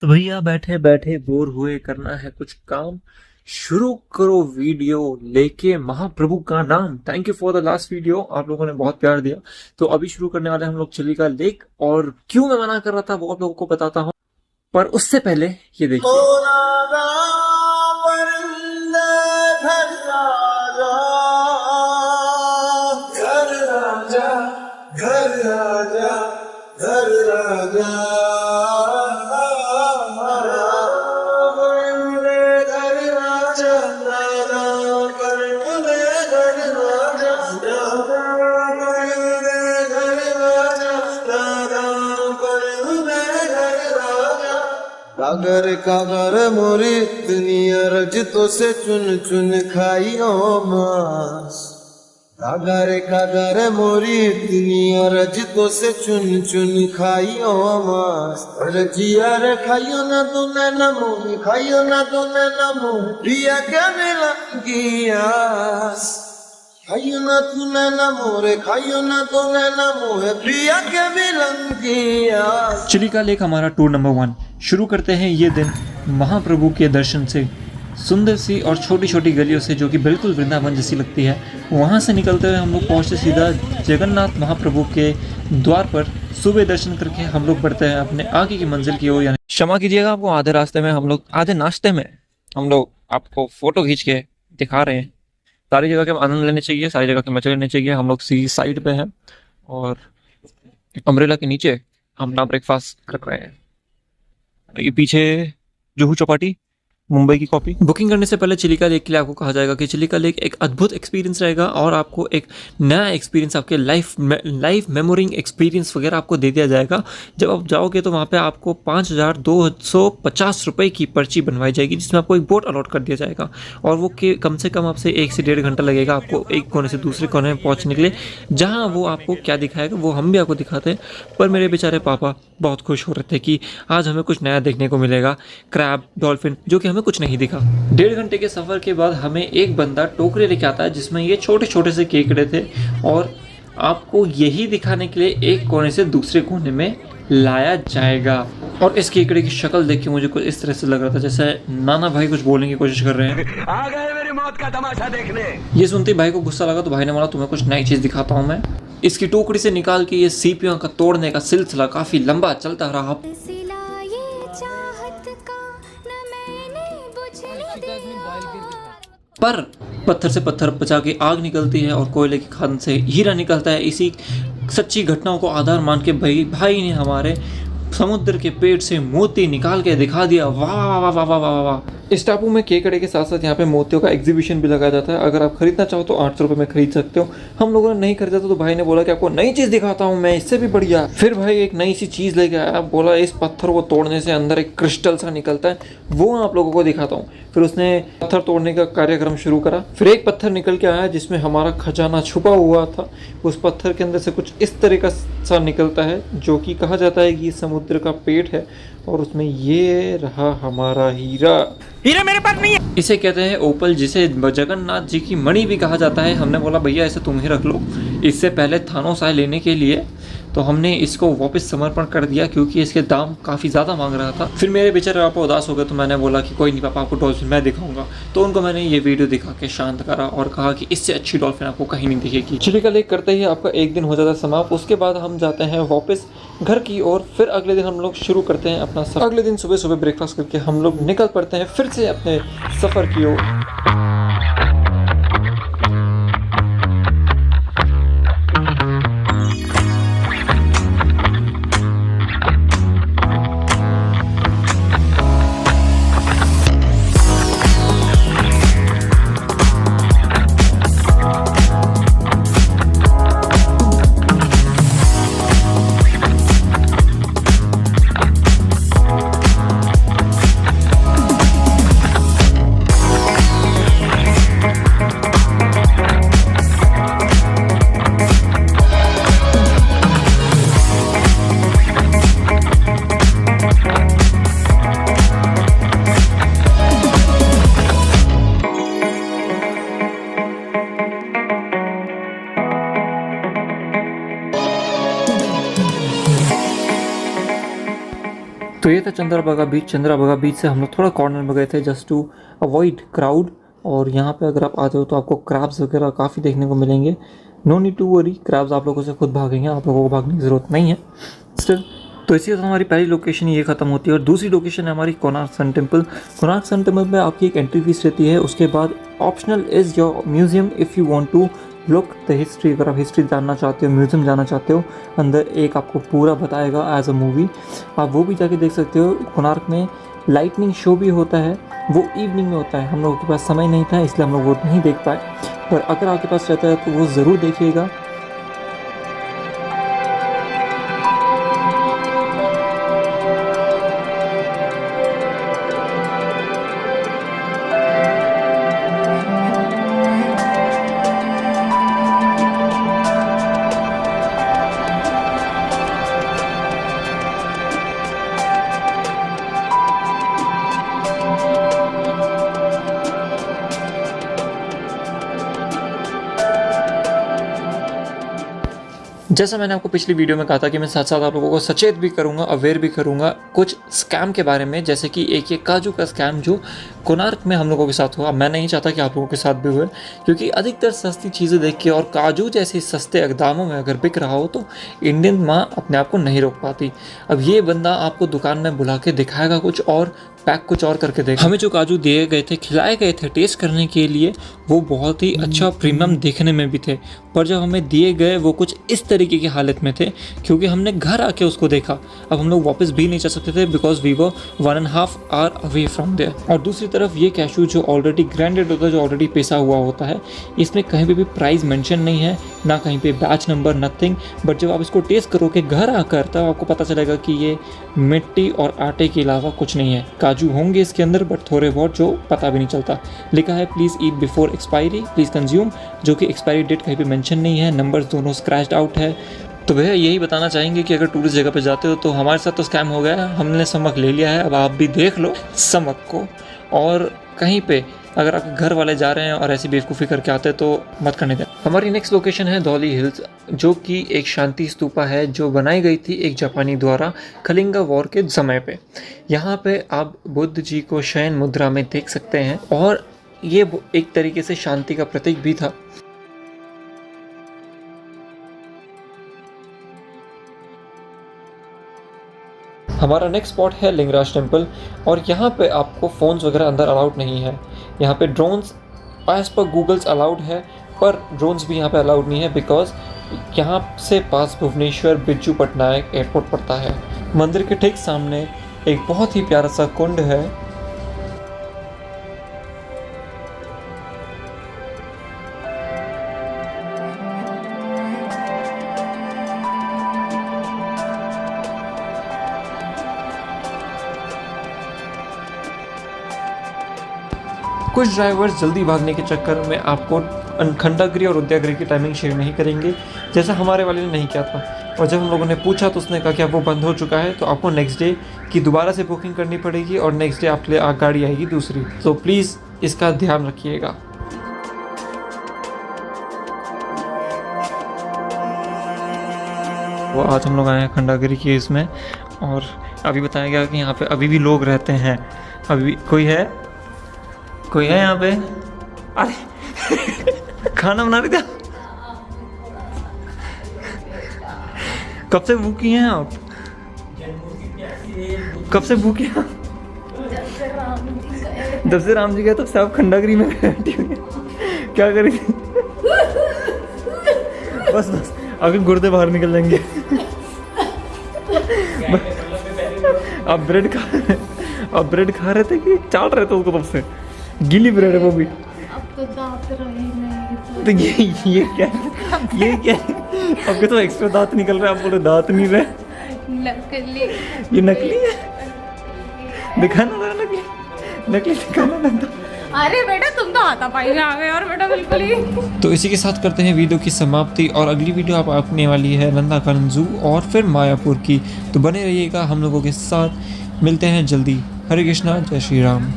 तो भैया बैठे बैठे बोर हुए, करना है कुछ काम, शुरू करो वीडियो लेके महाप्रभु का नाम। Thank you for the last video, आप लोगों ने बहुत प्यार दिया। तो अभी शुरू करने वाले हैं हम लोग चिलिका लेक, और क्यों मैं मना कर रहा था वो आप लोगों को बताता हूँ, पर उससे पहले ये देखिए। कागर कागर मोरी दुनिया रजतों से चुन चुन खाइयो मांस। कागर मोरी दुनिया रजतों से चुन चुन खाइयो मांस। रजिया रे खाइयो ना तो नैना मोरी, खाइयो ना तो नैना मोरी, पिया क्या मिला गियास। खाइयो ना तू नैना मोरे, खाइयो ना तो नैना मोरे, पिया क्या मिला गियास। चिलिका लेक हमारा टूर नंबर 1। शुरू करते हैं ये दिन महाप्रभु के दर्शन से, सुंदर सी और छोटी छोटी गलियों से जो कि बिल्कुल वृंदावन जैसी लगती है। वहाँ से निकलते हुए हम लोग पहुँचते सीधा जगन्नाथ महाप्रभु के द्वार पर। सुबह दर्शन करके हम लोग बढ़ते हैं अपने आगे की मंजिल की ओर, यानी क्षमा कीजिएगा आपको आधे रास्ते में हम लोग, आधे नाश्ते में हम लोग आपको फोटो खींच के दिखा रहे हैं। सारी जगह के आनंद लेने चाहिए, सारी जगह के मजे लेने चाहिए। हम लोग सी साइड पे हैं और अम्ब्रेला के नीचे हम अपना ब्रेकफास्ट कर रहे हैं। ये पीछे जुहू चौपाटी, मुंबई की कॉपी। बुकिंग करने से पहले चिलिका लेक के लिए आपको कहा जाएगा कि चिलिका लेक एक अद्भुत एक्सपीरियंस रहेगा और आपको एक नया एक्सपीरियंस, आपके लाइफ मेमोरिंग एक्सपीरियंस वगैरह आपको दे दिया जाएगा। जब आप जाओगे तो वहाँ पे आपको 5,250 रुपये की पर्ची बनवाई जाएगी, जिसमें आपको एक बोट अलॉट कर दिया जाएगा और वो कम से कम आपसे 1 से 1.5 घंटा लगेगा आपको एक कोने से दूसरे कोने में पहुँचने के लिए। जहाँ वो आपको क्या दिखाएगा वो हम भी आपको दिखाते हैं, पर मेरे बेचारे पापा बहुत खुश हो रहे थे कि आज हमें कुछ नया देखने को मिलेगा। क्रैब, डॉल्फिन, जो कि हमें कुछ नहीं दिखा। 1.5 घंटे के सफर के बाद हमें एक बंदा टोकरे लेके आता है जिसमें ये छोटे छोटे से केकड़े थे, और आपको यही दिखाने के लिए एक कोने से दूसरे कोने में लाया जाएगा। और इस केकड़े की शक्ल देख के मुझे कुछ इस तरह से लग रहा था जैसे नाना भाई कुछ बोलने की कोशिश कर रहे हैं। आ गए मेरी मौत का तमाशा देखने। ये सुनते ही भाई को गुस्सा लगा, तो भाई ने बोला तुम्हें कुछ नई चीज दिखाता हूँ मैं। इसकी टोकरी से निकाल के ये सीपियों का तोड़ने का सिलसिला काफी लंबा चलता रहा। पर पत्थर से पत्थर बचा के आग निकलती है और कोयले की खान से हीरा निकलता है। इसी सच्ची घटनाओं को आधार मान के भाई ने हमारे समुद्र के पेट से मोती निकाल के दिखा दिया। वाह वाह वाह वाह वाह वाह वाह। इस टापू में केकड़े के साथ साथ यहाँ पे मोतियों का एग्जीबिशन भी लगाया जाता है। अगर आप खरीदना चाहो तो 800 रुपये में खरीद सकते हो। हम लोगों ने नहीं खरीदा तो भाई ने बोला कि आपको नई चीज़ दिखाता हूँ मैं, इससे भी बढ़िया। फिर भाई एक नई सी चीज़ लेके आया, बोला इस पत्थर को तोड़ने से अंदर एक क्रिस्टल सा निकलता है, वो आप लोगों को दिखाता हूँ। फिर उसने पत्थर तोड़ने का कार्यक्रम शुरू करा। फिर एक पत्थर निकल के आया जिसमें हमारा खजाना छुपा हुआ था। उस पत्थर के अंदर से कुछ इस तरीका सा निकलता है जो कि कहा जाता है कि समुद्र का पेट है, और उसमें ये रहा हमारा हीरा। हीरा मेरे पास नहीं है। इसे कहते हैं ओपल, जिसे जगन्नाथ जी की मणि भी कहा जाता है। हमने बोला भैया इसे तुम ही रख लो। इससे पहले थानोस आए लेने के लिए, तो हमने इसको वापस समर्पण कर दिया क्योंकि इसके दाम काफ़ी ज़्यादा मांग रहा था। फिर मेरे बेचारे पापा उदास हो गए, तो मैंने बोला कि कोई नहीं पापा, आपको डॉल्फिन मैं दिखाऊंगा। तो उनको मैंने ये वीडियो दिखा के शांत करा और कहा कि इससे अच्छी डॉल्फिन आपको कहीं नहीं दिखेगी। चिलिका लेक करते ही आपका एक दिन हो जाता है समाप्त। उसके बाद हम जाते हैं वापस घर की ओर। फिर अगले दिन हम लोग शुरू करते हैं अपना सफर। अगले दिन सुबह सुबह ब्रेकफास्ट करके हम लोग निकल पड़ते हैं फिर से अपने सफ़र की ओर। तो ये था चंद्रभागा बीच। चंद्रभागा बीच से हम लोग थोड़ा कॉर्नर में गए थे जस्ट टू अवॉइड क्राउड। और यहाँ पे अगर आप आते हो तो आपको क्रैब्स वगैरह काफ़ी देखने को मिलेंगे। No need to worry, crabs आप लोगों से खुद भागेंगे, आप लोगों को भागने की ज़रूरत नहीं है स्टिल। तो इसी तरह हमारी पहली लोकेशन ये ख़त्म होती है और दूसरी लोकेशन है हमारी Konark sun temple. Konark sun temple में आपकी एक एंट्री फीस रहती है। उसके बाद optional is your museum if you want to look the history. अगर आप हिस्ट्री जानना चाहते हो, म्यूज़ियम जाना चाहते हो, अंदर एक आपको पूरा बताएगा एज अ मूवी, आप वो भी जाके देख सकते हो। कोणार्क में लाइटनिंग शो भी होता है, वो इवनिंग में होता है। हम लोगों के पास समय नहीं था इसलिए हम लोग वो नहीं देख पाए, पर अगर आपके पास रहता है तो वो ज़रूर देखिएगा। जैसा मैंने आपको पिछली वीडियो में कहा था कि मैं साथ साथ आप लोगों को सचेत भी करूंगा, अवेयर भी करूंगा कुछ स्कैम के बारे में, जैसे कि एक ये काजू का स्कैम जो कोणार्क में हम लोगों के साथ हुआ। मैं नहीं चाहता कि आप लोगों के साथ भी हुए, क्योंकि अधिकतर सस्ती चीज़ें देख के और काजू जैसे सस्ते दामों में अगर बिक रहा हो तो इंडियन माँ अपने आप को नहीं रोक पाती। अब ये बंदा आपको दुकान में बुला के दिखाएगा कुछ और, पैक कुछ और करके देगा। हमें जो काजू दिए गए थे, खिलाए गए थे टेस्ट करने के लिए, वो बहुत ही अच्छा प्रीमियम देखने में भी थे, पर जब हमें दिए गए वो कुछ इस तरीके की हालत में थे, क्योंकि हमने घर आके उसको देखा। अब हम लोग वापस भी नहीं जा सकते थे because we were 1.5 hour away from there. और दूसरी तरफ ये कैशू जो ऑलरेडी ग्राइंडेड होता है, जो ऑलरेडी पिसा हुआ होता है, इसमें कहीं पे भी प्राइस मेंशन नहीं है, ना कहीं पे बैच नंबर, नथिंग। बट जब आप इसको टेस्ट करोगे घर आकर तब आपको पता चलेगा कि ये मिट्टी और आटे के अलावा कुछ नहीं है। काजू होंगे इसके अंदर बट थोड़े बहुत जो पता भी नहीं चलता। लिखा है please eat before expiry, please consume, जो कि एक्सपायरी डेट कहीं पे मेंशन नहीं है, नंबर्स दोनों स्क्रैच्ड आउट है। तो भैया यही बताना चाहेंगे कि अगर टूरिस्ट जगह पे जाते हो तो हमारे साथ तो स्कैम हो गया, हमने समक ले लिया है, अब आप भी देख लो समक को। और कहीं पे अगर आपके घर वाले जा रहे हैं और ऐसी बेवकूफ़ी करके आते हैं तो मत करने दें। हमारी नेक्स्ट लोकेशन है धौली हिल्स, जो कि एक शांति स्तूपा है जो बनाई गई थी एक जापानी द्वारा कलिंगा वॉर के समय पे। यहाँ पे आप बुद्ध जी को शयन मुद्रा में देख सकते हैं और ये एक तरीके से शांति का प्रतीक भी था। हमारा नेक्स्ट स्पॉट है लिंगराज टेम्पल और यहाँ पे आपको फ़ोन्स वगैरह अंदर अलाउड नहीं है। यहाँ पे drones as per Google's allowed है, पर ड्रोन्स भी यहाँ पे अलाउड नहीं है बिकॉज यहाँ से पास भुवनेश्वर बिज्जू पटनायक एयरपोर्ट पड़ता है। मंदिर के ठीक सामने एक बहुत ही प्यारा सा कुंड है। कुछ ड्राइवर्स जल्दी भागने के चक्कर में आपको खंडागिरी और उद्यागिरी की टाइमिंग शेयर नहीं करेंगे, जैसा हमारे वाले ने नहीं किया था। और जब हम लोगों ने पूछा तो उसने कहा कि अब वो बंद हो चुका है, तो आपको नेक्स्ट डे की दोबारा से बुकिंग करनी पड़ेगी और नेक्स्ट डे आपके लिए गाड़ी आएगी दूसरी। तो प्लीज़ इसका ध्यान रखिएगा। वो आज हम लोग आए हैं खंडागिरी के इसमें और अभी बताया गया कि यहाँ पे अभी भी लोग रहते हैं। अभी कोई है यहाँ पे? अरे खाना बना रही था। कब से भूखी हैं आप? कब से भूखी हैं? जब से राम जी गए तब से आप खंडागिरी में बैठी हुई हैं। क्या करी थी? बस अगर गुर्दे बाहर निकल जाएंगे। आप ब्रेड खा रहे थे कि चाट रहे थे उसको? तब से गीली ब्रेड है वो भी। अब तो दांत रहे नहीं तो ये क्या आपके तो एक्स्ट्रा दांत निकल रहे हैं, आप बोले दांत नहीं रहे। नकली। ये नकली है? दिखाना जरा नकली दिखाना ना। अरे बेटा तुम तो हाथापाई में आ गए और बेटा बिल्कुल ही। तो इसी के साथ करते हैं वीडियो की समाप्ति और अगली वीडियो आप आने वाली है नंदाकानन ज़ू और फिर मायापुर की। तो बने रहिएगा हम लोगों के साथ, मिलते हैं जल्दी। हरे कृष्णा, जय श्री राम।